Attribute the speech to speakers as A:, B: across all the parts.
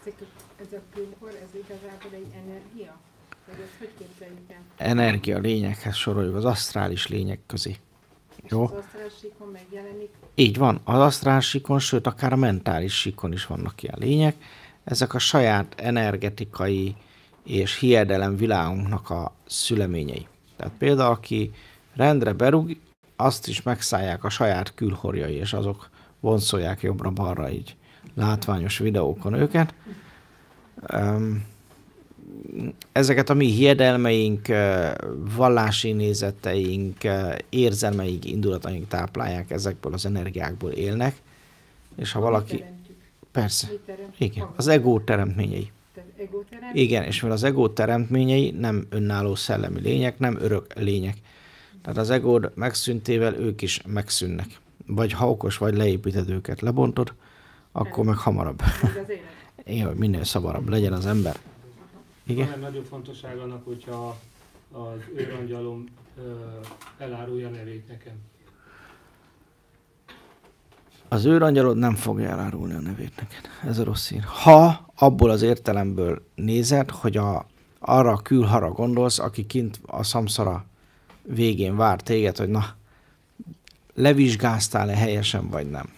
A: Ez a külkor, ez igazából egy energia? Vagy ezt hogy képzeljük el?
B: Energia lényekhez soroljuk, az asztrális lények közé.
A: És
B: Jó?
A: az asztrális síkon megjelenik?
B: Így van, az asztrális síkon, sőt akár a mentális síkon is vannak ilyen lények. Ezek a saját energetikai és hiedelem világunknak a szüleményei. Tehát például, aki rendre berúg, azt is megszállják a saját külhorjai, és azok vonszolják jobbra-balra így látványos videókon őket. Ezeket a mi hiedelmeink, vallási nézeteink, érzelmeink, indulataink táplálják, ezekből az energiákból élnek. És ha valaki... Persze. Igen, az ego teremtményei. Igen, és mivel az ego teremtményei nem önálló szellemi lények, nem örök lények. Tehát az egód megszüntével ők is megszűnnek. Vagy ha okos vagy, leépíted őket, lebontod, akkor meg hamarabb. Igen, hogy minél szabadabb legyen az ember. Igen?
C: Van egy nagyon fontosság annak, hogyha az őrangyalom elárulja nevét nekem.
B: Az őrangyalod nem fogja elárulni a nevét neked. Ez a rossz hír. Ha abból az értelemből nézed, hogy arra a külhara gondolsz, aki kint a szamszara végén vár téged, hogy na, levizsgáztál-e helyesen, vagy nem.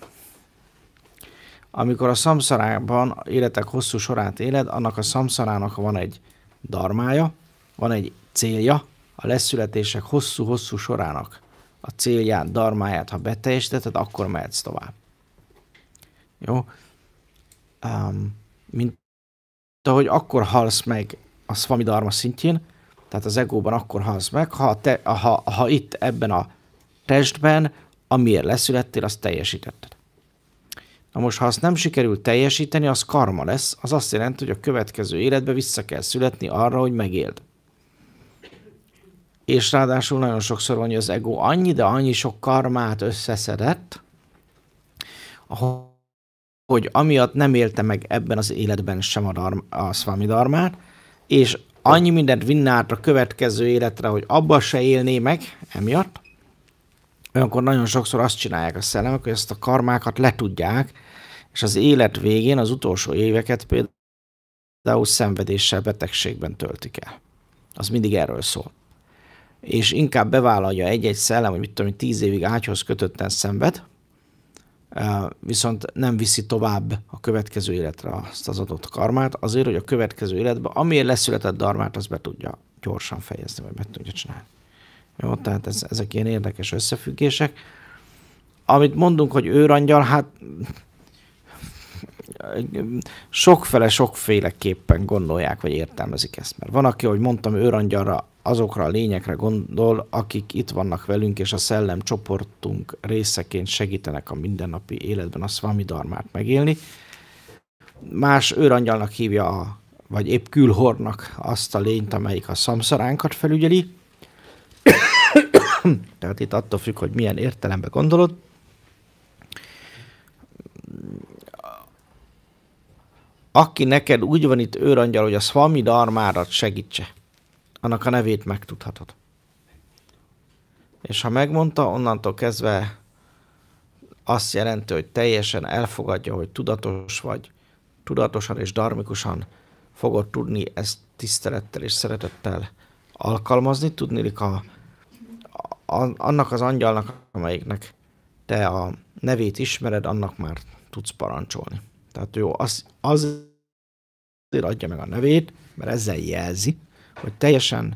B: Amikor a szamszarában életek hosszú sorát éled, annak a szamszarának van egy dharmája, van egy célja, a leszületések hosszú-hosszú sorának a célját, dharmáját, ha beteljesítetted, akkor mehetsz tovább. Jó? Mint ahogy akkor halsz meg a Swami Dharma szintjén, tehát az egóban akkor halsz meg, ha itt ebben a testben, amiért leszülettél, azt teljesítetted. Na most, ha azt nem sikerül teljesíteni, az karma lesz. Az azt jelenti, hogy a következő életbe vissza kell születni arra, hogy megéld. És ráadásul nagyon sokszor van, hogy az ego annyi, de annyi sok karmát összeszedett, hogy amiatt nem élte meg ebben az életben sem a Swami Dharmát, és annyi mindent vinne át a következő életre, hogy abba se élné meg emiatt, olyankor nagyon sokszor azt csinálják a szellemek, hogy ezt a karmákat letudják, és az élet végén az utolsó éveket például szenvedéssel, betegségben töltik el. Az mindig erről szól. És inkább bevállalja egy-egy szellem, hogy mit tudom, 10 évig ágyhoz kötötten szenved, viszont nem viszi tovább a következő életre azt az adott karmát, azért, hogy a következő életben, amiért leszületett dharmát, az be tudja gyorsan fejezni, vagy be tudja csinálni. Jó, tehát ezek ilyen érdekes összefüggések. Amit mondunk, hogy őrangyal, hát sokféleképpen gondolják, vagy értelmezik ezt. Mert van, aki, ahogy mondtam, őrangyalra, azokra a lényekre gondol, akik itt vannak velünk, és a szellem csoportunk részeként segítenek a mindennapi életben a Swami Dharmát megélni. Más őrangyalnak hívja, vagy épp külhornak azt a lényt, amelyik a szamszaránkat felügyeli. Tehát itt attól függ, hogy milyen értelemben gondolod. Aki neked úgy van itt őrangyal, hogy a Swami Dharmárat segítse, annak a nevét megtudhatod. És ha megmondta, onnantól kezdve azt jelenti, hogy teljesen elfogadja, hogy tudatos vagy, tudatosan és dharmikusan fogod tudni ezt tisztelettel és szeretettel alkalmazni, tudnélik annak az angyalnak, amelyiknek te a nevét ismered, annak már tudsz parancsolni. Tehát jó, azért adja meg a nevét, mert ezzel jelzi, hogy teljesen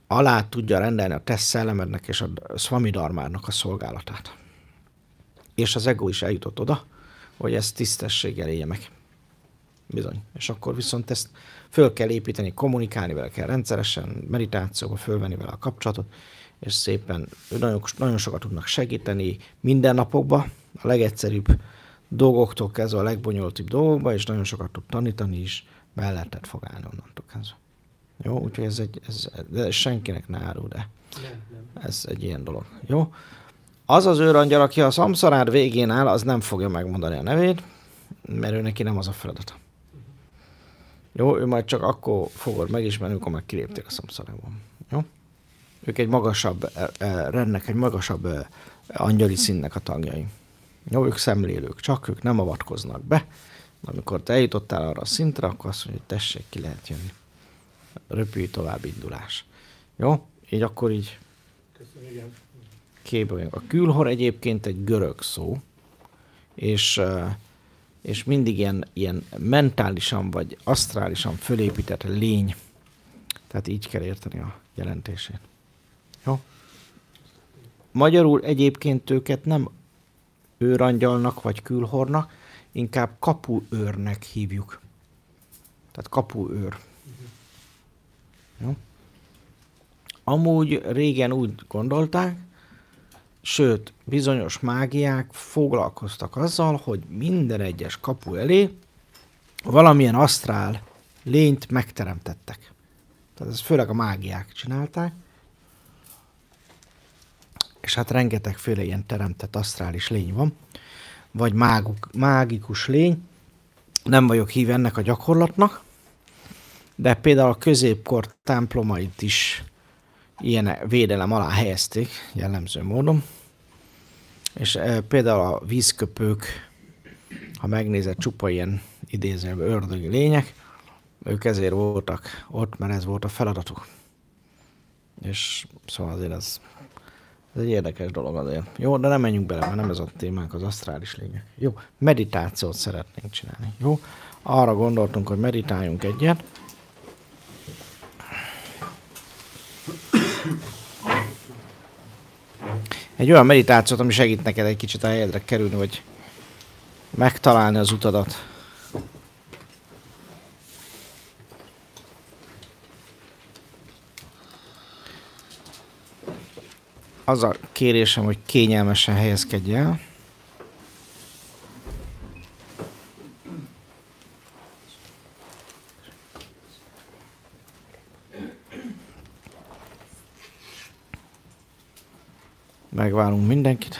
B: alá tudja rendelni a te szellemednek és a Swami Dharmának a szolgálatát. És az ego is eljutott oda, hogy ezt tisztességgel élje meg. Bizony. És akkor viszont ezt föl kell építeni, kommunikálni vele kell rendszeresen, meditációba fölvenni vele a kapcsolatot, és szépen nagyon sokat tudnak segíteni mindennapokban, a legegyszerűbb dolgoktól kezdve a legbonyolultabb dolgokba, és nagyon sokat tud tanítani is, melletted fog állni onnantól kezdve. Jó, úgyhogy ez senkinek ne árul, de ez egy ilyen dolog. Jó? Az az őrangyal, aki a szamszarár végén áll, az nem fogja megmondani a nevét, mert ő neki nem az a feladata. Jó, ő majd csak akkor fogod megismerni, amikor meg kiléptél a szamszarából. Jó? Ők egy magasabb rendnek, egy magasabb angyali színnek a tagjai. Jó, ők szemlélők, csak ők nem avatkoznak be. Amikor te eljutottál arra a szintre, akkor azt mondja, hogy tessék, ki lehet jönni. Röpülj tovább indulás. Jó? Így akkor így
C: Köszönöm, igen.
B: képbe vagyunk. A külhor egyébként egy görög szó, és mindig ilyen mentálisan vagy asztrálisan fölépített lény. Tehát így kell érteni a jelentését. Jó? Magyarul egyébként őket nem őrangyalnak vagy külhornak, inkább kapuőrnek hívjuk. Tehát kapuőr. Jó? Amúgy régen úgy gondolták, sőt, bizonyos mágiák foglalkoztak azzal, hogy minden egyes kapu elé valamilyen asztrál lényt megteremtettek. Tehát ezt főleg a mágiák csinálták. És hát rengetegféle ilyen teremtett asztrális lény van. Vagy mágikus lény. Nem vagyok híve ennek a gyakorlatnak. De például a középkor templomait is ilyen védelem alá helyezték, jellemző módon. És például a vízköpők, ha megnézed, csupa ilyen idézőjelben ördögi lények, ők ezért voltak ott, mert ez volt a feladatuk. És szóval azért ez egy érdekes dolog azért. Jó, de nem menjünk bele, mert nem ez a témánk, az asztrális lények. Jó, meditációt szeretnénk csinálni. Jó, arra gondoltunk, hogy meditáljunk egyet. Egy olyan meditációt, ami segít neked egy kicsit a helyedre kerülni, vagy megtalálni az utadat. Az a kérésem, hogy kényelmesen helyezkedj el. Megvárunk mindenkit.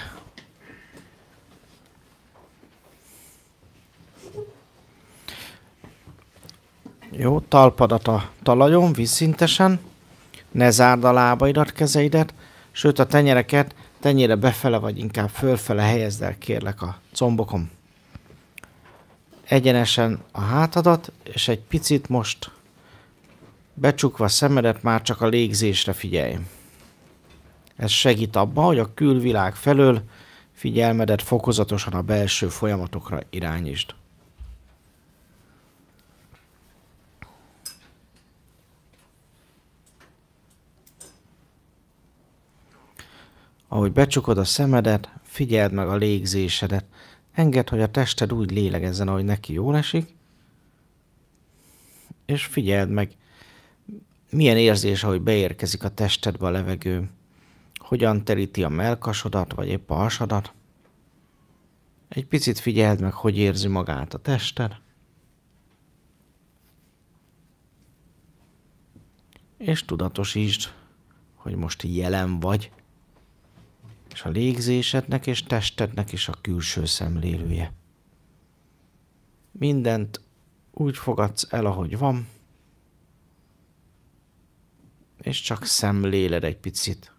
B: Jó, talpadat a talajon, vízszintesen. Ne zárd a lábaidat, kezeidet. Sőt, a tenyereket tenyére befele vagy inkább fölfele helyezd el, kérlek, a combokon. Egyenesen a hátadat, és egy picit most becsukva a szemedet, már csak a légzésre figyelj. Ez segít abban, hogy a külvilág felől figyelmedet fokozatosan a belső folyamatokra irányítsd. Ahogy becsukod a szemedet, figyeld meg a légzésedet. Engedd, hogy a tested úgy lélegezzen, ahogy neki jól esik. És figyeld meg, milyen érzés, ahogy beérkezik a testedbe a levegő. Hogyan teríti a mellkasodat, vagy épp a hasadat. Egy picit figyeld meg, hogy érzi magát a tested. És tudatosítsd, hogy most jelen vagy. És a légzésednek és testednek is a külső szemlélője. Mindent úgy fogadsz el, ahogy van, és csak szemléled egy picit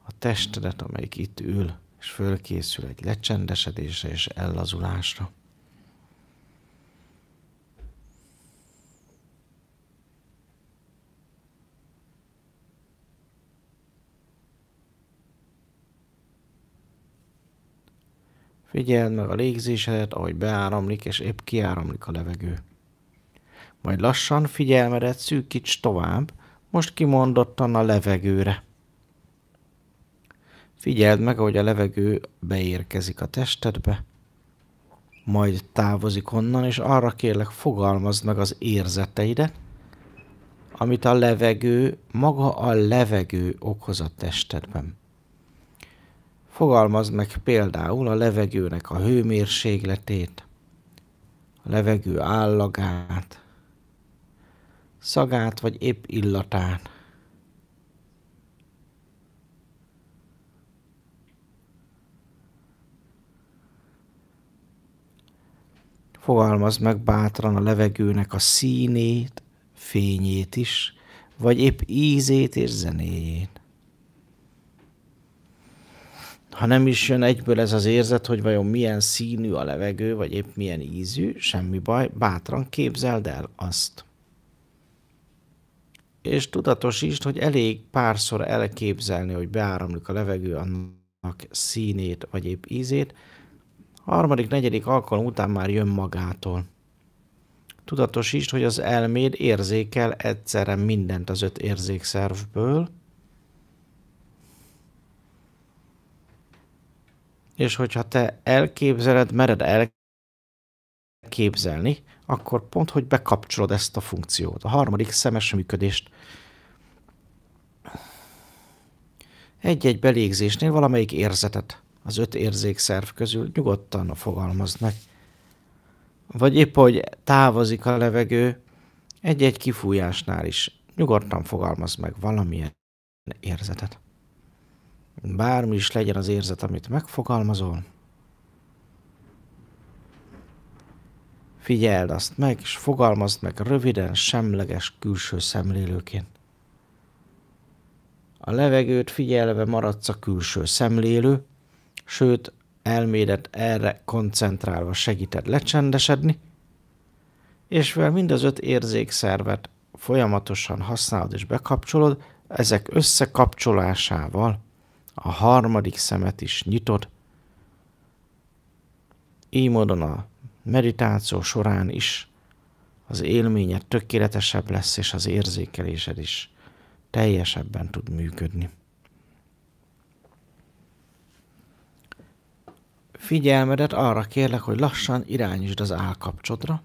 B: a testedet, amelyik itt ül, és fölkészül egy lecsendesedésre és ellazulásra. Figyeld meg a légzésedet, ahogy beáramlik és épp kiáramlik a levegő. Majd lassan figyelmedet szűkíts tovább, most kimondottan a levegőre. Figyeld meg, ahogy a levegő beérkezik a testedbe, majd távozik onnan, és arra kérlek, fogalmazd meg az érzeteidet, amit a levegő, maga a levegő okoz a testedben. Fogalmazd meg például a levegőnek a hőmérsékletét, a levegő állagát, szagát vagy épp illatát. Fogalmazd meg bátran a levegőnek a színét, fényét is, vagy épp ízét és zenéjét. Ha nem is jön egyből ez az érzet, hogy vajon milyen színű a levegő, vagy épp milyen ízű, semmi baj, bátran képzeld el azt. És tudatosítsd, hogy elég párszor elképzelni, hogy beáramlik a levegő, annak színét, vagy épp ízét. Harmadik, negyedik alkalom után már jön magától. Tudatosítsd, hogy az elméd érzékel egyszerre mindent az 5 érzékszervből, és hogyha te elképzeled, mered elképzelni, akkor pont, hogy bekapcsolod ezt a funkciót, a harmadik szemes működést. Egy-egy belégzésnél valamelyik érzetet az 5 érzékszerv közül nyugodtan fogalmazd meg. Vagy épp, hogy távozik a levegő, egy-egy kifújásnál is nyugodtan fogalmazd meg valamilyen érzetet. Bármi is legyen az érzet, amit megfogalmazol, figyeld azt meg, és fogalmazd meg röviden, semleges külső szemlélőként. A levegőt figyelve maradsz a külső szemlélő, sőt, elmédet erre koncentrálva segíted lecsendesedni, és mivel mind az 5 érzékszervet folyamatosan használod és bekapcsolod, ezek összekapcsolásával a harmadik szemet is nyitod. Így módon a meditáció során is az élményed tökéletesebb lesz, és az érzékelésed is teljesebben tud működni. Figyelmedet arra kérlek, hogy lassan irányítsd az állkapcsotra,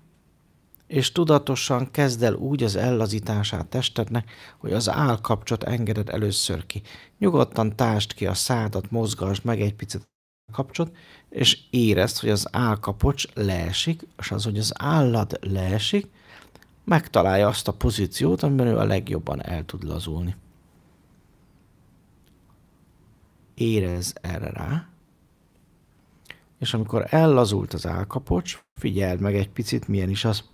B: és tudatosan kezd el úgy az ellazítását testednek, hogy az állkapcsot engeded először ki. Nyugodtan tásd ki a szádat, mozgasd meg egy picit a kapcsot, és érezd, hogy az állkapocs leesik, és az, hogy az állad leesik, megtalálja azt a pozíciót, amiben ő a legjobban el tud lazulni. Érezz erre rá, és amikor ellazult az állkapocs, figyeld meg egy picit, milyen is az.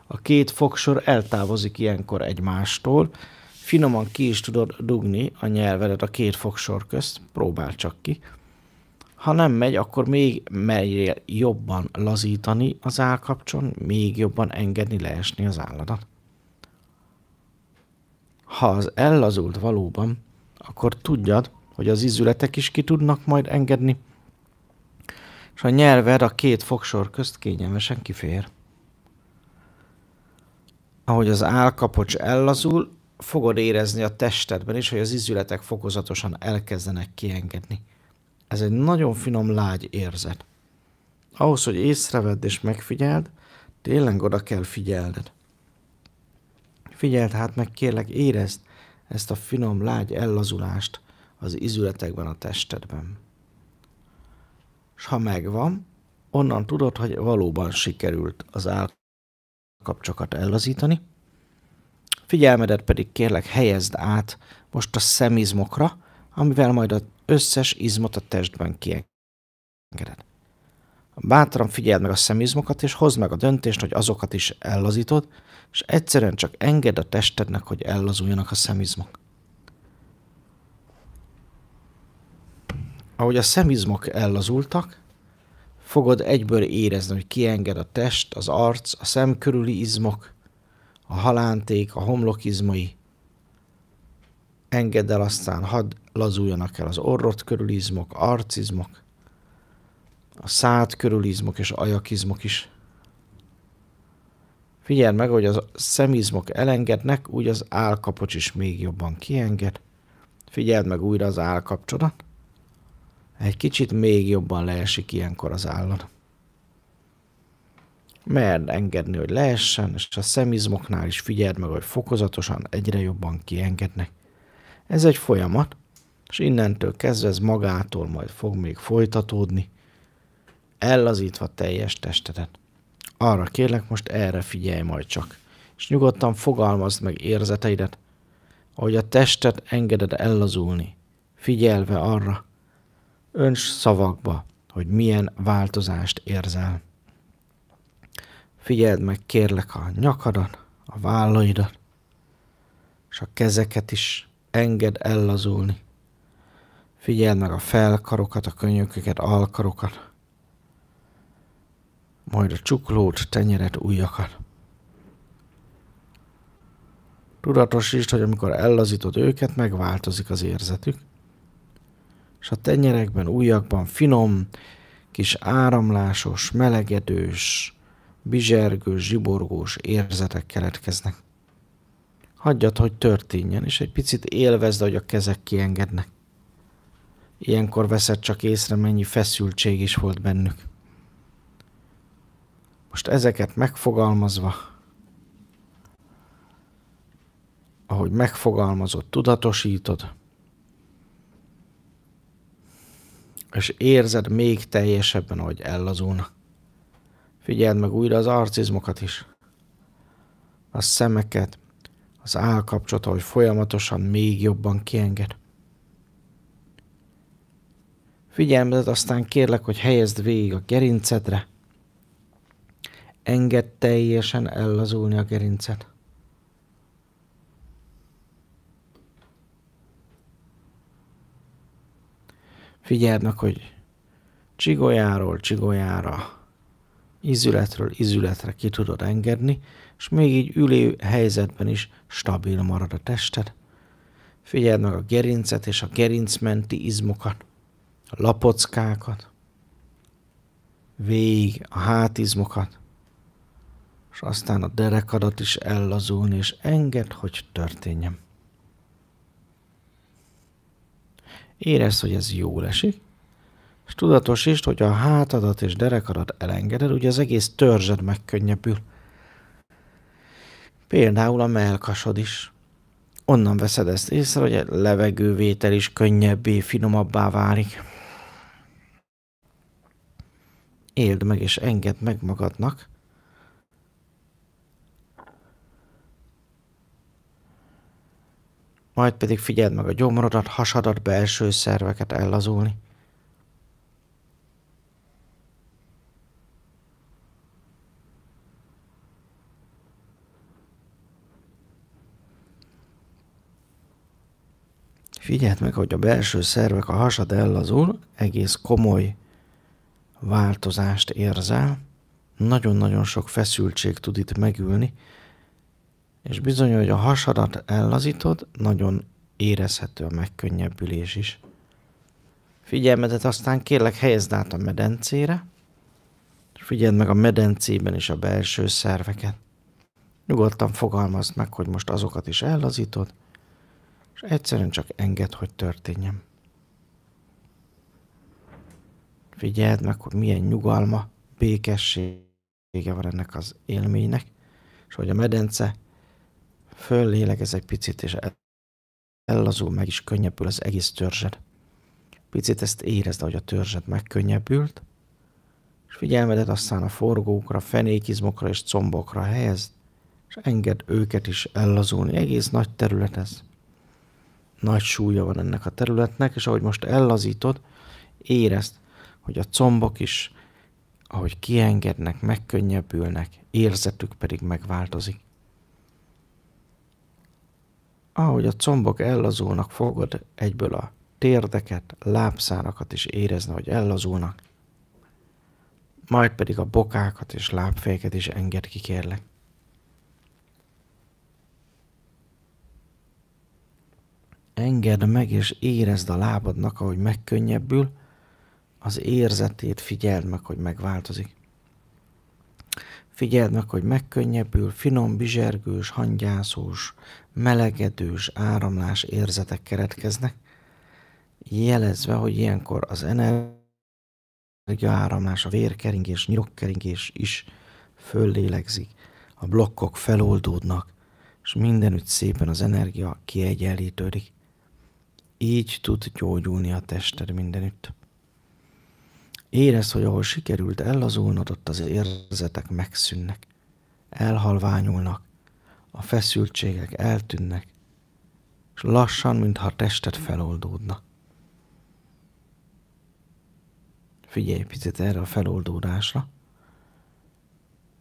B: A 2 fogsor eltávozik ilyenkor egymástól, finoman ki is tudod dugni a nyelvedet a 2 fogsor közt, próbáld csak ki. Ha nem megy, akkor még merjél jobban lazítani az állkapcson, még jobban engedni leesni az álladat. Ha az ellazult valóban, akkor tudjad, hogy az izületek is ki tudnak majd engedni, és a nyelved a 2 fogsor közt kényelmesen kifér. Ahogy az állkapocs ellazul, fogod érezni a testedben is, hogy az izületek fokozatosan elkezdenek kiengedni. Ez egy nagyon finom, lágy érzet. Ahhoz, hogy észrevedd és megfigyeld, tényleg oda kell figyelned. Figyeld hát meg, kérlek, érezd ezt a finom, lágy ellazulást az izületekben, a testedben. És ha megvan, onnan tudod, hogy valóban sikerült az állkapcsokat ellazítani. Figyelmedet pedig kérlek helyezd át most a szemizmokra, amivel majd az összes izmot a testben kiengeded. Bátran figyeld meg a szemizmokat, és hozd meg a döntést, hogy azokat is ellazítod, és egyszerűen csak engedd a testednek, hogy ellazuljanak a szemizmok. Ahogy a szemizmok ellazultak, fogod egyből érezni, hogy kienged a test, az arc, a szem körüli izmok, a halánték, a homlok izmai. Engedd el aztán, hadd lazuljanak el az orrod körüli izmok, arcizmok, a szád körüli izmok és ajakizmok is. Figyeld meg, hogy a szemizmok elengednek, úgy az állkapocs is még jobban kienged. Figyeld meg újra az állkapcsodat. Egy kicsit még jobban leesik ilyenkor az állad. Merd engedni, hogy leessen, és a szemizmoknál is figyeld meg, hogy fokozatosan egyre jobban kiengednek. Ez egy folyamat, és innentől kezdve ez magától majd fog még folytatódni, ellazítva teljes testedet. Arra kérlek, most erre figyelj majd csak, és nyugodtan fogalmazd meg érzeteidet, ahogy a testet engeded ellazulni, figyelve arra, önts szavakba, hogy milyen változást érzel. Figyeld meg, kérlek, a nyakadat, a vállaidat, és a kezeket is engedd ellazulni. Figyeld meg a felkarokat, a könyököket, alkarokat, majd a csuklót, tenyeret, ujjakat. Tudatosítsd, hogy amikor ellazítod őket, megváltozik az érzetük, és a tenyerekben, ujjakban finom, kis áramlásos, melegedős, bizsergős, zsiborgós érzetek keletkeznek. Hagyjad, hogy történjen, és egy picit élvezd, hogy a kezek kiengednek. Ilyenkor veszed csak észre, mennyi feszültség is volt bennük. Most ezeket megfogalmazva, ahogy megfogalmazod, tudatosítod, és érzed még teljesebben, ahogy ellazulnak. Figyeld meg újra az arcizmokat is, a szemeket, az állkapcsot, ahogy folyamatosan még jobban kienged. Figyelmedet aztán kérlek, hogy helyezd végig a gerincedre, engedd teljesen ellazulni a gerincet. Figyeld meg, hogy csigolyáról csigolyára, ízületről ízületre ki tudod engedni, és még így ülő helyzetben is stabil marad a tested. Figyeld meg a gerincet és a gerincmenti izmokat, a lapockákat, végig a hátizmokat, és aztán a derekadat is ellazulni, és engedd, hogy történjen. Érezd, hogy ez jól esik, és tudatosítsd, hogy a hátadat és derekadat elengeded, ugye az egész törzsed megkönnyebbül. Például a mellkasod is. Onnan veszed ezt észre, hogy a levegővétel is könnyebbé, finomabbá válik. Éld meg és engedd meg magadnak, majd pedig figyeld meg a gyomrodat, hasadat, belső szerveket ellazulni. Figyeld meg, hogy a belső szervek, a hasad ellazul, egész komoly változást érzel. Nagyon-nagyon sok feszültség tud itt megülni, és bizony, hogy a hasadat ellazítod, nagyon érezhető a megkönnyebbülés is. Figyelmedet aztán kérlek helyezd át a medencére, és figyeld meg a medencében is a belső szerveket. Nyugodtan fogalmazd meg, hogy most azokat is ellazítod, és egyszerűen csak engedd, hogy történjen. Figyeld meg, hogy milyen nyugalma, békessége van ennek az élménynek, és hogy a medence föllélegez egy picit, és ellazul, meg is könnyebbül az egész törzsed. Picit ezt érezd, hogy a törzsed megkönnyebbült, és figyelmedet aztán a forgókra, fenékizmokra és combokra helyezd, és engedd őket is ellazulni. Egész nagy terület ez. Nagy súlya van ennek a területnek, és ahogy most ellazítod, érezd, hogy a combok is, ahogy kiengednek, megkönnyebbülnek, érzetük pedig megváltozik. Ahogy a combok ellazulnak, fogod egyből a térdeket, lábszárakat is érezni, hogy ellazulnak, majd pedig a bokákat és lábfejeket is engedd ki, kérlek. Engedd meg és érezd a lábadnak, ahogy megkönnyebbül, az érzetét figyeld meg, hogy megváltozik. Figyeld meg, hogy megkönnyebbül, finom, bizsergős, hangyászós, melegedős áramlás érzetek keletkeznek, jelezve, hogy ilyenkor az energiaáramlás, a vérkeringés, nyirokkeringés is föllélegzik, a blokkok feloldódnak, és mindenütt szépen az energia kiegyenlítődik. Így tud gyógyulni a tested mindenütt. Érezd, hogy ahol sikerült ellazulnod, ott az érzetek megszűnnek, elhalványulnak, a feszültségek eltűnnek, és lassan, mintha a tested feloldódna. Figyelj picit erre a feloldódásra.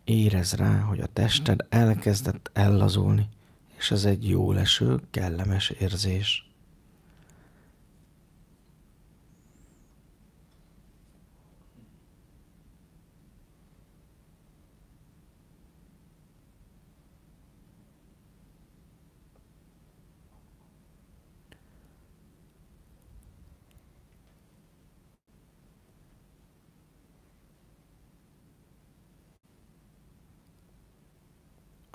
B: Érezd rá, hogy a tested elkezdett ellazulni, és ez egy jóleső, kellemes érzés.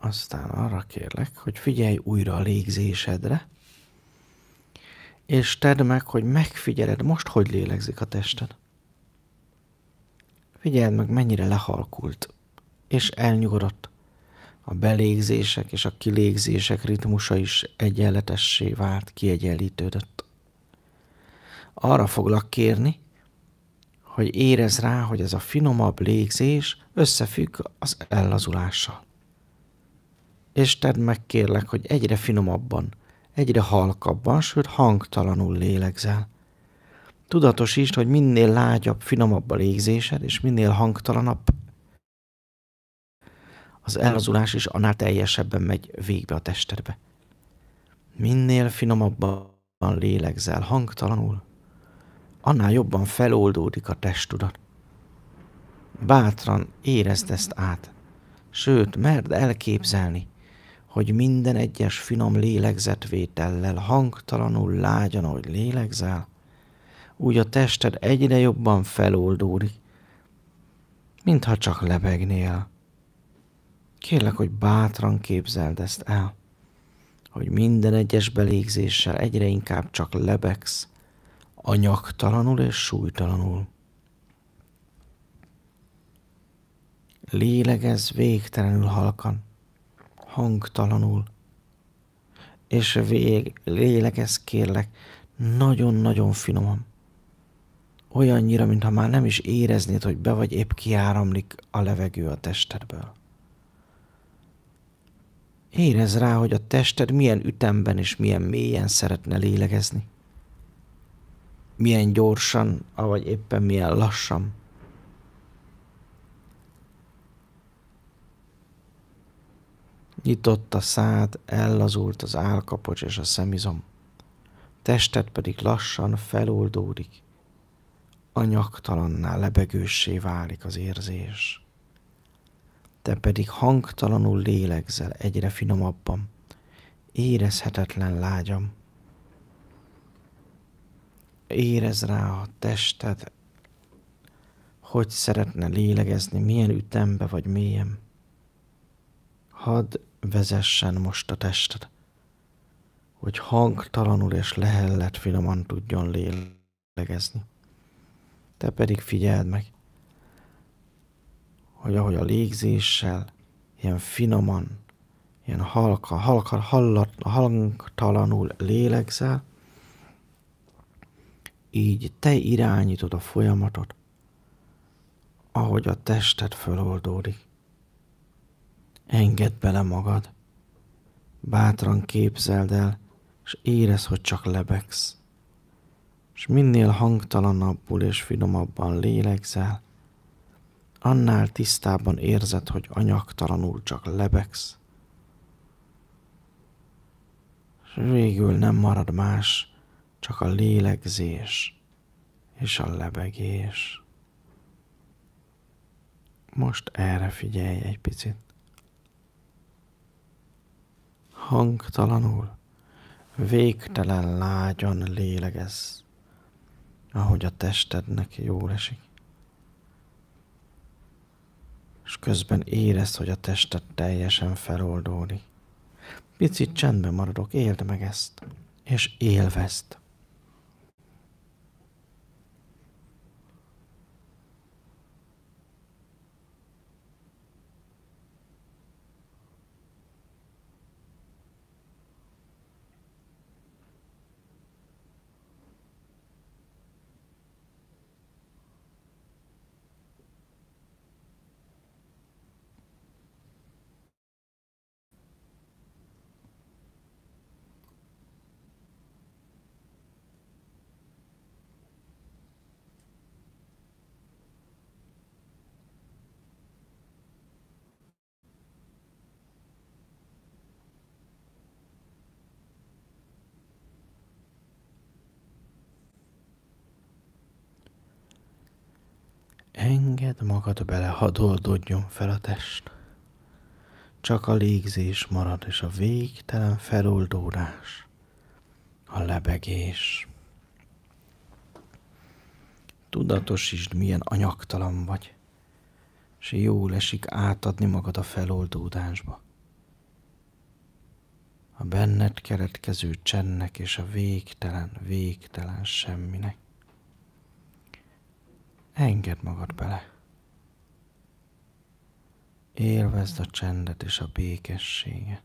B: Aztán arra kérlek, hogy figyelj újra a légzésedre, és tedd meg, hogy megfigyeled most, hogy lélegzik a tested. Figyeld meg, mennyire lehalkult, és elnyugodott. A belégzések és a kilégzések ritmusa is egyenletessé vált, kiegyenlítődött. Arra foglak kérni, hogy érezd rá, hogy ez a finomabb légzés összefügg az ellazulással. És tedd meg, kérlek, hogy egyre finomabban, egyre halkabban, sőt hangtalanul lélegzel. Tudatosítsd, hogy minél lágyabb, finomabb a légzésed, és minél hangtalanabb az ellazulás is, annál teljesebben megy végbe a testedbe. Minél finomabban lélegzel hangtalanul, annál jobban feloldódik a testtudat. Bátran érezd ezt át, sőt, merd elképzelni, hogy minden egyes finom lélegzetvétellel hangtalanul lágyan, ahogy lélegzel, úgy a tested egyre jobban feloldódik, mintha csak lebegnél. Kérlek, hogy bátran képzeld ezt el, hogy minden egyes belégzéssel egyre inkább csak lebegsz, anyagtalanul és súlytalanul. Lélegezz végtelenül halkan, hangtalanul, és lélegezz, kérlek, nagyon-nagyon finoman. Olyannyira, mintha már nem is éreznéd, hogy be vagy épp kiáramlik a levegő a testedből. Érezd rá, hogy a tested milyen ütemben és milyen mélyen szeretne lélegezni. Milyen gyorsan, avagy éppen milyen lassan. Nyitott a szád, ellazult az állkapocs és a szemizom. Tested pedig lassan feloldódik. Anyagtalanná, lebegőssé válik az érzés. Te pedig hangtalanul lélegzel egyre finomabban, érezhetetlen lágyam. Érezd rá a tested, hogy szeretne lélegezni, milyen ütembe vagy mélyen. Hadd vezessen most a tested, hogy hangtalanul és lehellet finoman tudjon lélegezni. Te pedig figyeld meg, hogy ahogy a légzéssel ilyen finoman, ilyen hangtalanul lélegzel, így te irányítod a folyamatot, ahogy a tested föloldódik. Engedd bele magad, bátran képzeld el, és érezd, hogy csak lebegsz. És minél hangtalanabbul és finomabban lélegzel, annál tisztábban érzed, hogy anyagtalanul csak lebegsz. És végül nem marad más, csak a lélegzés és a lebegés. Most erre figyelj egy picit. Hangtalanul, végtelen lágyan lélegezz, ahogy a testednek jól esik. És közben érezd, hogy a tested teljesen feloldódik. Picit csendben maradok, éld meg ezt, és élvezd. Engedd magad bele, hadd oldódjon fel a test. Csak a légzés marad, és a végtelen feloldódás, a lebegés. Tudatosítsd, milyen anyagtalan vagy, és jól esik átadni magad a feloldódásba. a benned keletkező csendnek és a végtelen semminek. Engedd magad bele. Élvezd a csendet és a békességet.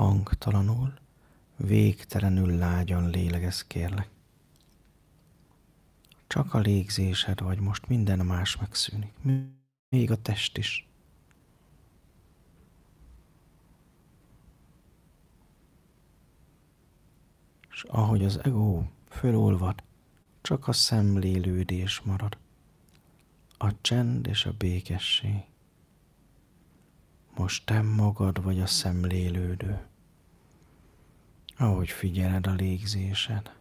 B: Hangtalanul, végtelenül lágyan lélegezz, kérlek. Csak a légzésed vagy, most minden más megszűnik, még a test is. És ahogy az ego fölolvad, csak a szemlélődés marad, a csend és a békesség. Most te magad vagy a szemlélődő, ahogy figyeled a légzésed.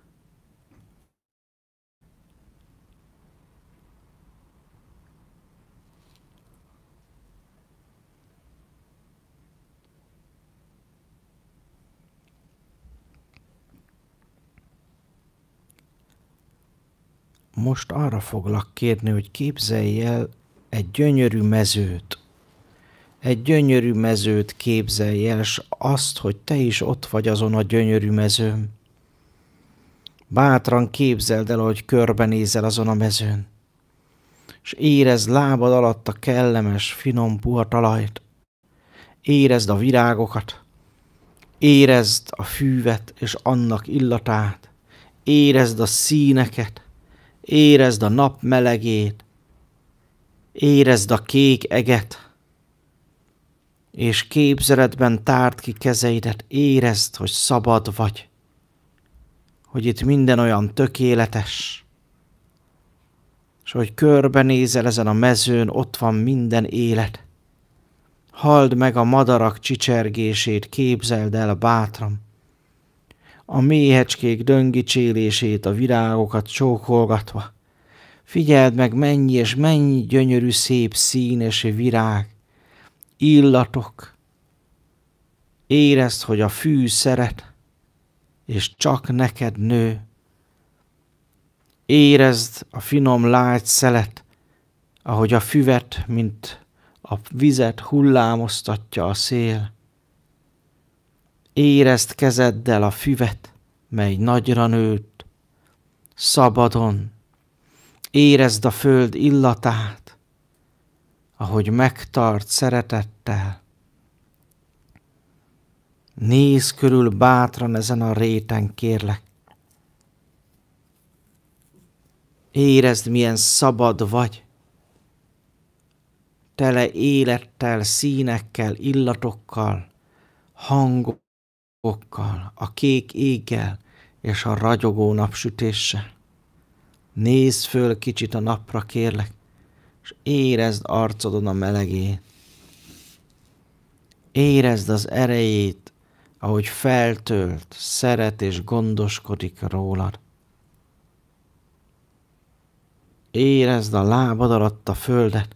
B: Most arra foglak kérni, hogy képzelj el egy gyönyörű mezőt. Egy gyönyörű mezőt képzelj el, s azt, hogy te is ott vagy azon a gyönyörű mezőn. Bátran képzeld el, hogy körbenézel azon a mezőn, és érezd lábad alatt a kellemes, finom, puha talajt. Érezd a virágokat, érezd a fűvet és annak illatát, érezd a színeket, érezd a nap melegét, érezd a kék eget, és képzeletben tárd ki kezeidet, érezd, hogy szabad vagy, hogy itt minden olyan tökéletes, és hogy körbenézel ezen a mezőn, ott van minden élet. Halld meg a madarak csicsergését, képzeld el bátran, a méhecskék döngicsélését, a virágokat csókolgatva. Figyeld meg, mennyi és mennyi gyönyörű, szép színes virág, illatok. Érezd, hogy a fű szeret, és csak neked nő. Érezd a finom lágy szelet, ahogy a füvet, mint a vizet hullámoztatja a szél. Érezd kezeddel a füvet, mely nagyra nőtt, szabadon. Érezd a föld illatát, ahogy megtart szeretettel. Nézz körül bátran ezen a réten, kérlek. Érezd, milyen szabad vagy. Tele élettel, színekkel, illatokkal, hangokkal, a kék éggel és a ragyogó napsütéssel. Nézz föl kicsit a napra, kérlek, és érezd arcodon a melegét. Érezd az erejét, ahogy feltölt, szeret és gondoskodik rólad. Érezd a lábad alatt a földet,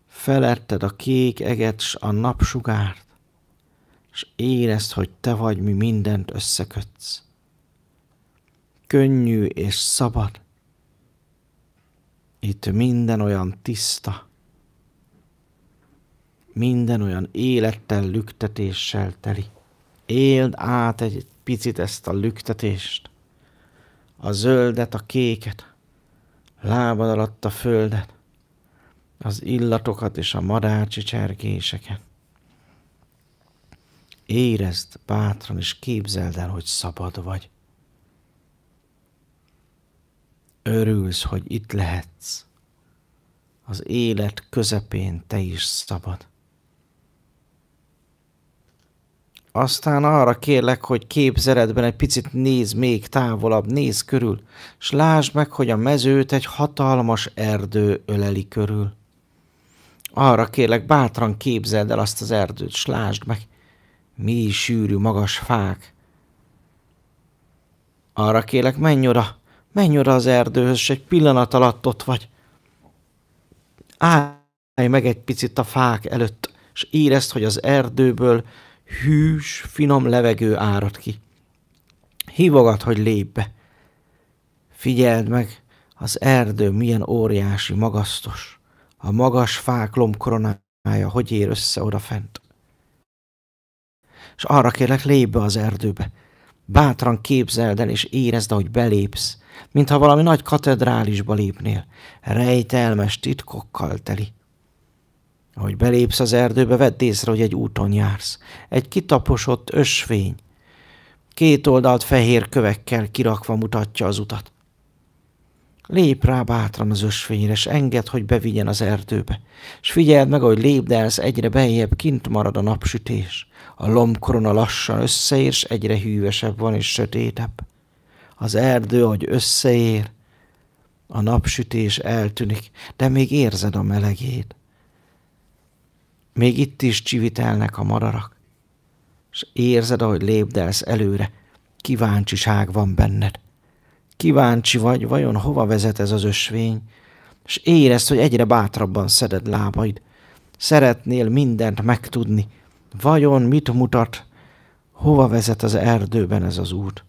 B: feletted a kék eget s a napsugárt, és érezd, hogy te vagy, mi mindent összekötsz. Könnyű és szabad. Itt minden olyan tiszta, minden olyan élettel, lüktetéssel teli. Éld át egy picit ezt a lüktetést, a zöldet, a kéket, lábad alatt a földet, az illatokat és a madárcsicsergéseket. Érezd bátran, és képzeld el, hogy szabad vagy. Örülsz, hogy itt lehetsz. Az élet közepén te is szabad. Aztán arra kérlek, hogy képzeletben egy picit nézz még távolabb, nézz körül, s lásd meg, hogy a mezőt egy hatalmas erdő öleli körül. Arra kérlek, bátran képzeld el azt az erdőt, s lásd meg, mély, sűrű, magas fák. Arra kérlek, menj oda az erdőhöz, s egy pillanat alatt ott vagy. Állj meg egy picit a fák előtt, s érezd, hogy az erdőből hűs, finom levegő árad ki. Hívogat, hogy lépj be. Figyeld meg, az erdő milyen óriási, magasztos. A magas fák lombkoronája hogy ér össze odafent. És arra kérlek, lépj be az erdőbe. Bátran képzeld el, és érezd, ahogy belépsz, mintha valami nagy katedrálisba lépnél, rejtelmes titkokkal teli. Ahogy belépsz az erdőbe, vedd észre, hogy egy úton jársz. Egy kitaposott ösvény. Két oldalt fehér kövekkel kirakva mutatja az utat. Lépj rá bátran az ösvényre, s engedd, hogy bevigyen az erdőbe. S figyeld meg, ahogy lépdelsz, egyre beljebb kint marad a napsütés. A lombkorona lassan összeér, s egyre hűvösebb van és sötétebb. Az erdő, ahogy összeér, a napsütés eltűnik, de még érzed a melegét. Még itt is csivitelnek a madarak, és érzed, ahogy lépdelsz előre, kíváncsiság van benned. Kíváncsi vagy, vajon hova vezet ez az ösvény, és érezd, hogy egyre bátrabban szeded lábaid. Szeretnél mindent megtudni, vajon mit mutat, hova vezet az erdőben ez az út.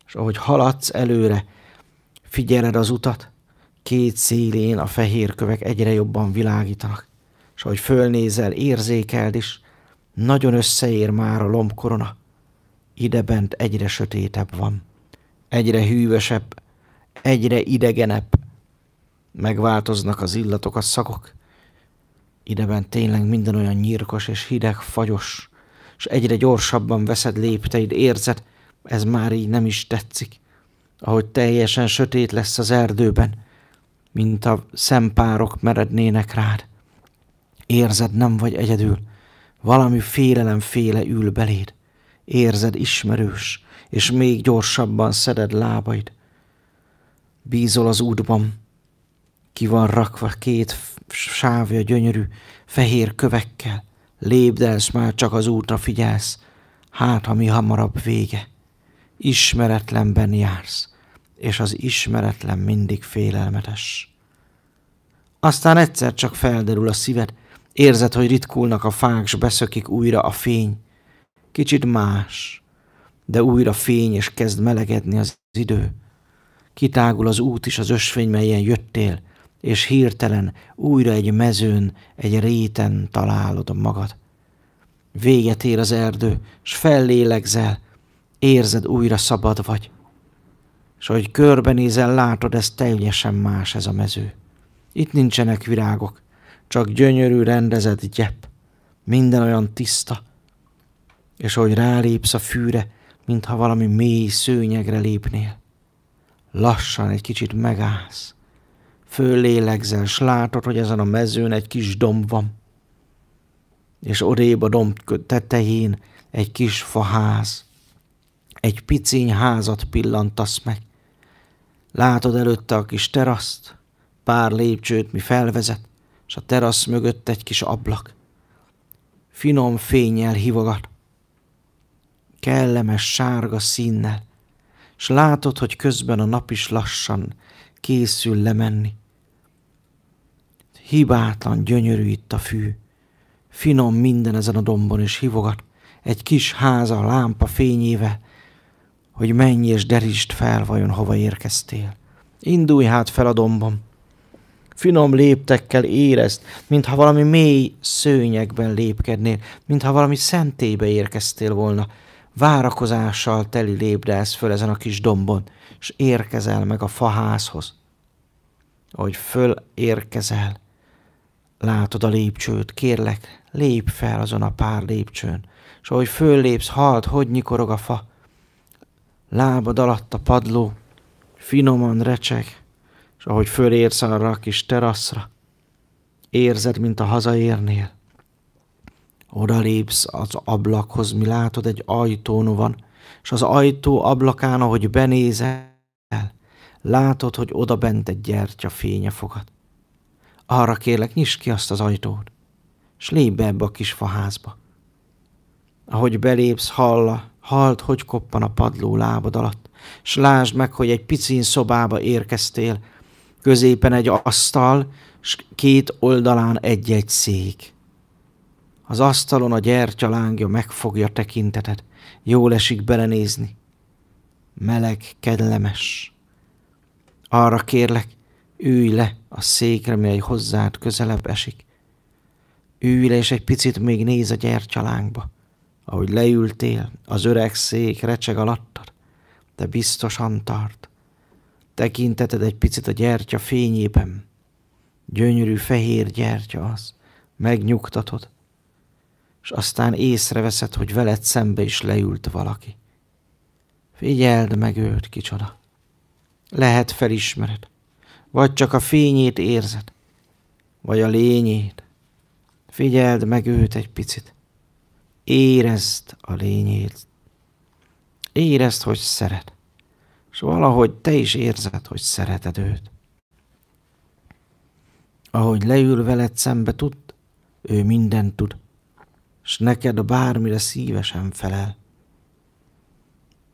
B: És ahogy haladsz előre, figyeled az utat, két szélén a fehér kövek egyre jobban világítanak. És ahogy fölnézel, érzékeld is, nagyon összeér már a lombkorona. Idebent egyre sötétebb van, egyre hűvösebb, egyre idegenebb. Megváltoznak az illatok, a szagok. Ideben tényleg minden olyan nyírkos és hideg, fagyos, és egyre gyorsabban veszed lépteid, érzed, ez már így nem is tetszik. Ahogy teljesen sötét lesz az erdőben, mint a szempárok merednének rád. Érzed, nem vagy egyedül, valami félelemféle ül beléd. Érzed, ismerős, és még gyorsabban szeded lábaid. Bízol az útban, ki van rakva két sávja gyönyörű, fehér kövekkel. Lépdelsz, már csak az útra figyelsz, hát ha mi hamarabb vége. Ismeretlenben jársz, és az ismeretlen mindig félelmetes. Aztán egyszer csak felderül a szíved, érzed, hogy ritkulnak a fák, s beszökik újra a fény. Kicsit más, de újra fény, és kezd melegedni az idő. Kitágul az út is, az ösvény, melyen jöttél, és hirtelen újra egy mezőn, egy réten találod magad. Véget ér az erdő, s fellélegzel, érzed, újra szabad vagy. És ahogy körbenézel, látod, ez teljesen más ez a mező. Itt nincsenek virágok, csak gyönyörű, rendezett gyepp. Minden olyan tiszta. És ahogy rálépsz a fűre, mintha valami mély szőnyegre lépnél. Lassan egy kicsit megállsz. Föllélegzel, s látod, hogy ezen a mezőn egy kis domb van. És odébb a domb tetején egy kis faház. Egy piciny házat pillantasz meg. Látod előtte a kis teraszt, pár lépcsőt mi felvezet, s a terasz mögött egy kis ablak. Finom fénnyel hívogat, kellemes sárga színnel, s látod, hogy közben a nap is lassan készül lemenni. Hibátlan, gyönyörű itt a fű, finom minden ezen a dombon, és hívogat egy kis ház a lámpa fényével, hogy menj és derítsd fel, vajon hova érkeztél. Indulj hát fel a dombon. Finom léptekkel érezd, mintha valami mély szőnyegben lépkednél, mintha valami szentélybe érkeztél volna. Várakozással teli lépdelsz föl ezen a kis dombon, és érkezel meg a faházhoz. Ahogy föl érkezel, látod a lépcsőt, kérlek, lépj fel azon a pár lépcsőn, és ahogy föllépsz, halld, hogy nyikorog a fa. Lábad alatt a padló, finoman recseg, és ahogy fölérsz arra a kis teraszra, érzed, mint a hazaérnél. Odalépsz az ablakhoz, mi látod, egy ajtón van, és az ajtó ablakán, ahogy benézel, látod, hogy oda bent egy gyertya fénye fogad. Arra kérlek, nyisd ki azt az ajtót, és lépj be ebbe a kis faházba. Ahogy belépsz, halld, hogy koppan a padló lábad alatt, s lásd meg, hogy egy picin szobába érkeztél, középen egy asztal, s két oldalán egy-egy szék. Az asztalon a gyertyalángja megfogja tekinteted, jól esik belenézni. Meleg, kellemes. Arra kérlek, ülj le a székre, mely hozzád közelebb esik. Ülj le, és egy picit még néz a gyertyalángba. Ahogy leültél, az öreg szék recseg alattad, de biztosan tart. Tekinteted egy picit a gyertya fényében. Gyönyörű fehér gyertya az, megnyugtatod, és aztán észreveszed, hogy veled szembe is leült valaki. Figyeld meg őt, kicsoda. Lehet felismered, vagy csak a fényét érzed, vagy a lényét. Figyeld meg őt egy picit. Érezd a lényét. Érezd, hogy szeret, és valahogy te is érzed, hogy szereted őt. Ahogy leül veled szembe, tudd, ő mindent tud, s neked bármire szívesen felel.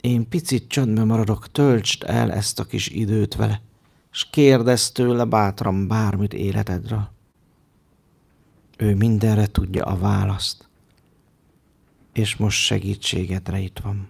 B: Én picit csöndben maradok, töltsd el ezt a kis időt vele, s kérdezz tőle bátran bármit életedről. Ő mindenre tudja a választ, és most segítségedre itt van.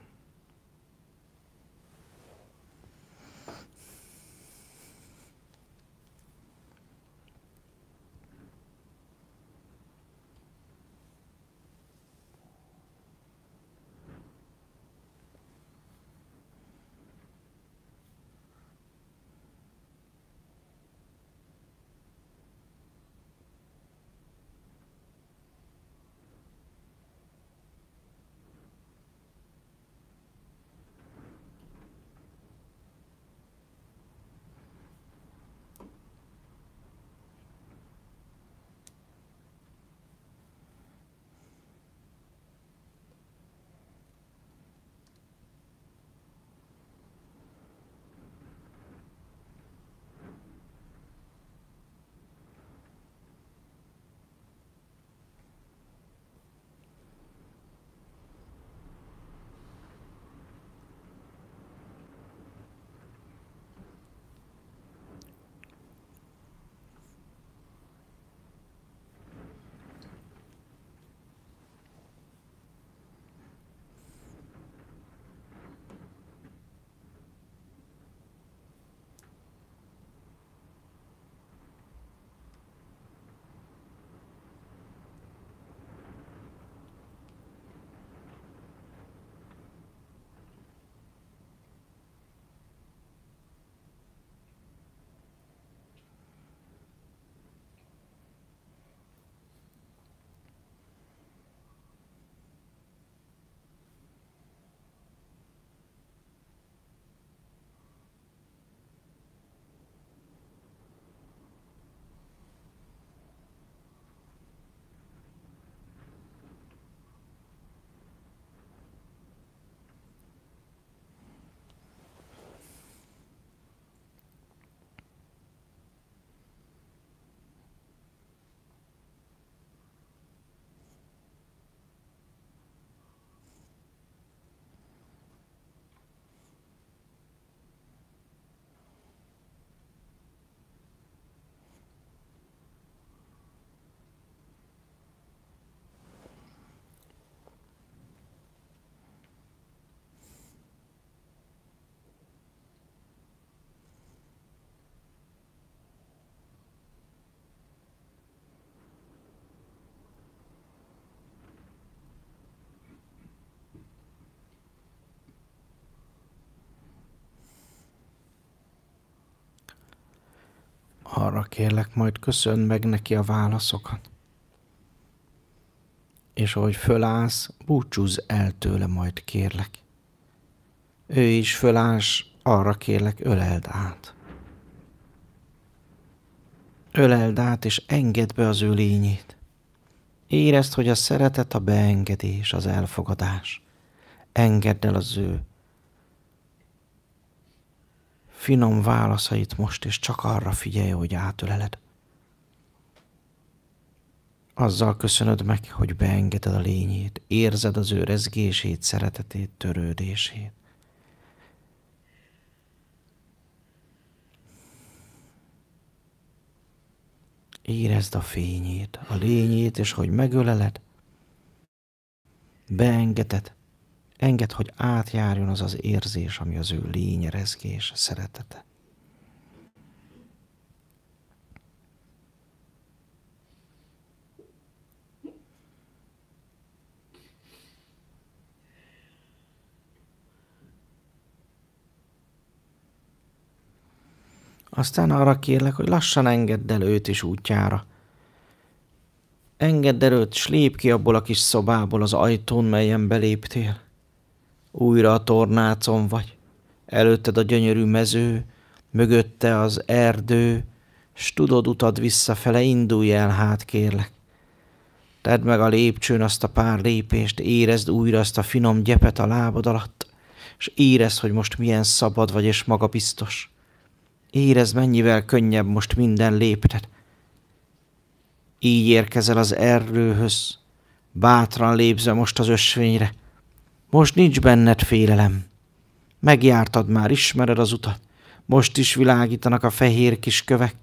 B: Arra kérlek, majd köszönd meg neki a válaszokat. És ahogy fölállsz, búcsúzz el tőle, majd kérlek. Ő is fölállsz, arra kérlek, öleld át. Öleld át, és engedd be az ő lényét. Érezd, hogy a szeretet, a beengedés, az elfogadás. Engedd el az ő finom válaszait most, és csak arra figyelj, hogy átöleled. Azzal köszönöd meg, hogy beengeded a lényét, érzed az ő rezgését, szeretetét, törődését. Érezd a fényét, a lényét, és hogy megöleled, beengeded, engedd, hogy átjárjon az az érzés, ami az ő lénye, rezgése, szeretete. Aztán arra kérlek, hogy lassan engedd el őt is útjára. Engedd el őt, s lép ki abból a kis szobából az ajtón, melyen beléptél. Újra a tornácon vagy. Előtted a gyönyörű mező, mögötte az erdő, s tudod utad visszafele, indulj el hát, kérlek. Tedd meg a lépcsőn azt a pár lépést, érezd újra azt a finom gyepet a lábad alatt, s érezd, hogy most milyen szabad vagy és magabiztos. Érezd, mennyivel könnyebb most minden lépted. Így érkezel az erdőhöz, bátran lépve most az ösvényre. Most nincs benned félelem. Megjártad már, ismered az utat. Most is világítanak a fehér kis kövek.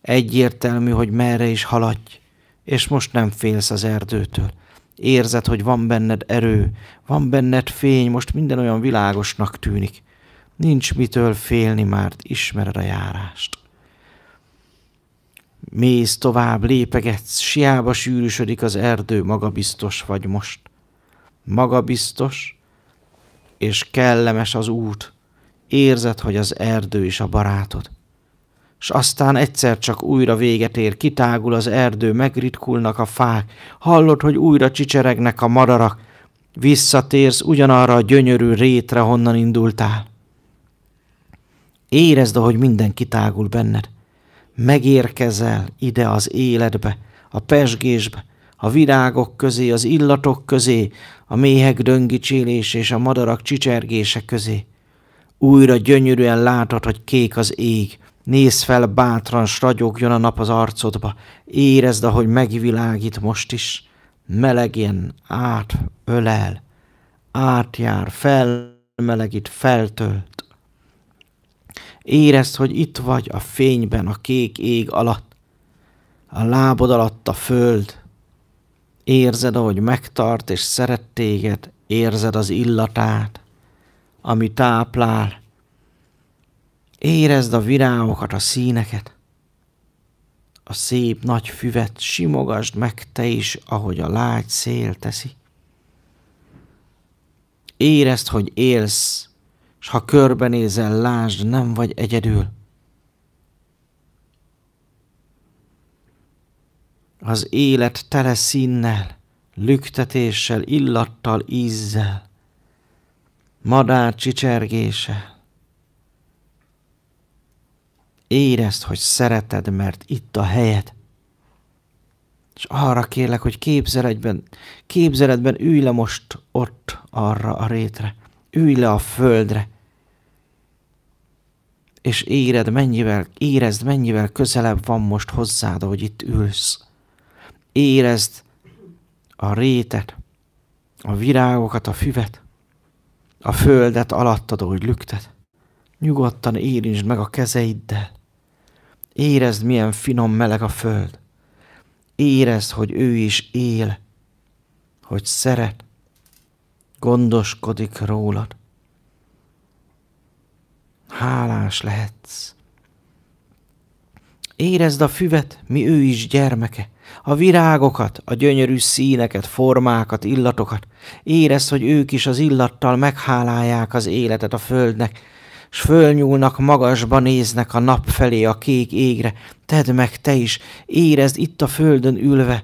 B: Egyértelmű, hogy merre is haladj, és most nem félsz az erdőtől. Érzed, hogy van benned erő, van benned fény, most minden olyan világosnak tűnik. Nincs mitől félni, már ismered a járást. Mész tovább, lépegetsz, siába sűrűsödik az erdő, magabiztos vagy most. Magabiztos, és kellemes az út. Érzed, hogy az erdő is a barátod. S aztán egyszer csak újra véget ér, kitágul az erdő, megritkulnak a fák, hallod, hogy újra csicseregnek a madarak, visszatérsz ugyanarra a gyönyörű rétre, honnan indultál. Érezd, ahogy minden kitágul benned. Megérkezel ide az életbe, a pezsgésbe, a virágok közé, az illatok közé, a méhek döngicsélés és a madarak csicsergése közé. Újra gyönyörűen látod, hogy kék az ég. Nézz fel bátran, s ragyogjon a nap az arcodba. Érezd, ahogy megvilágít most is. Melegen átölel, átjár, felmelegít, feltölt. Érezd, hogy itt vagy a fényben, a kék ég alatt, a lábod alatt a föld. Érzed, ahogy megtart és szeret téged, érzed az illatát, ami táplál. Érezd a virágokat, a színeket, a szép nagy füvet, simogasd meg te is, ahogy a lágy szél teszi. Érezd, hogy élsz, s ha körbenézel, lásd, nem vagy egyedül. Az élet tele színnel, lüktetéssel, illattal, ízzel, madár csicsergéssel. Érezd, hogy szereted, mert itt a helyed. És arra kérlek, hogy képzeletben ülj le most ott arra a rétre. Ülj le a földre. És érezd, mennyivel közelebb van most hozzád, ahogy itt ülsz. Érezd a rétet, a virágokat, a füvet, a földet alattad, ahogy lüktet. Nyugodtan érintsd meg a kezeiddel. Érezd, milyen finom meleg a föld. Érezd, hogy ő is él, hogy szeret, gondoskodik rólad. Hálás lehetsz. Érezd a füvet, mi ő is gyermeke, a virágokat, a gyönyörű színeket, formákat, illatokat. Érezd, hogy ők is az illattal meghálálják az életet a földnek, s fölnyúlnak magasba, néznek a nap felé, a kék égre. Tedd meg te is, érezd itt a földön ülve,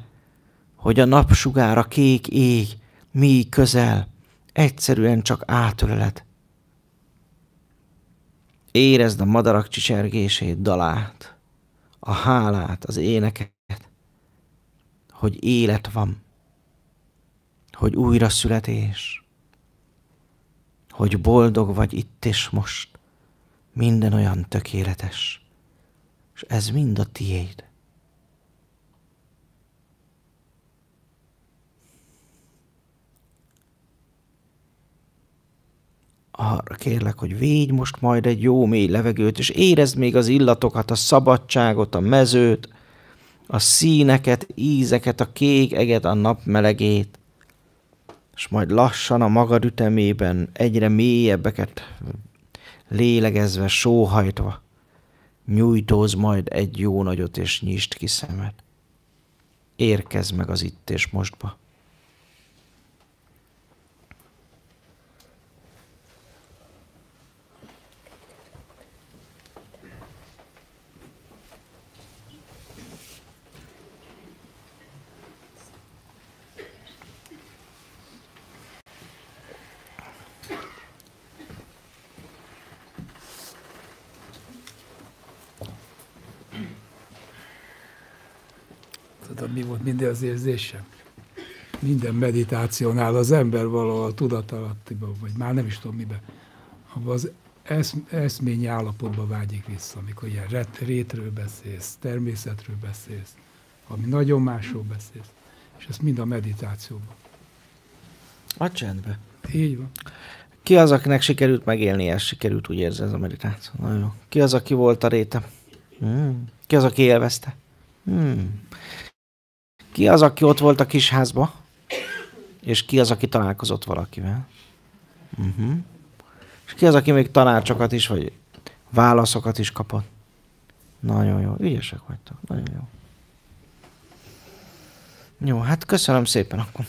B: hogy a napsugár, a kék ég, mély közel, egyszerűen csak átöleled. Érezd a madarak csicsergését, dalát, a hálát, az éneket, hogy élet van, hogy újraszületés, hogy boldog vagy itt és most, minden olyan tökéletes, és ez mind a tiéd. Arra kérlek, hogy védj most majd egy jó mély levegőt, és érezd még az illatokat, a szabadságot, a mezőt, a színeket, ízeket, a kék eget, a nap melegét, és majd lassan a magad ütemében egyre mélyebbeket lélegezve, sóhajtva, nyújtózz majd egy jó nagyot, és nyisd ki szemed. Érkezz meg az itt és mostba.
D: Tudod, mi volt minden az érzésem? Minden meditációnál az ember valahol tudatalattiban, vagy már nem is tudom miben, abban az eszményi állapotba vágyik vissza, amikor ilyen rétről beszélsz, természetről beszélsz, ami nagyon másról beszélsz, és ez mind a meditációban.
B: A csendbe.
D: Így van.
B: Ki az, akinek sikerült megélnie, sikerült úgy érzi ez a meditáció? Nagyon jó. Ki az, aki volt a réte? Ki az, aki élvezte? Ki az, aki ott volt a kis házba? És ki az, aki találkozott valakivel? És ki az, aki még tanácsokat is, vagy válaszokat is kapott? Nagyon jó. Ügyesek vagytok. Nagyon jó. Jó, hát köszönöm szépen akkor.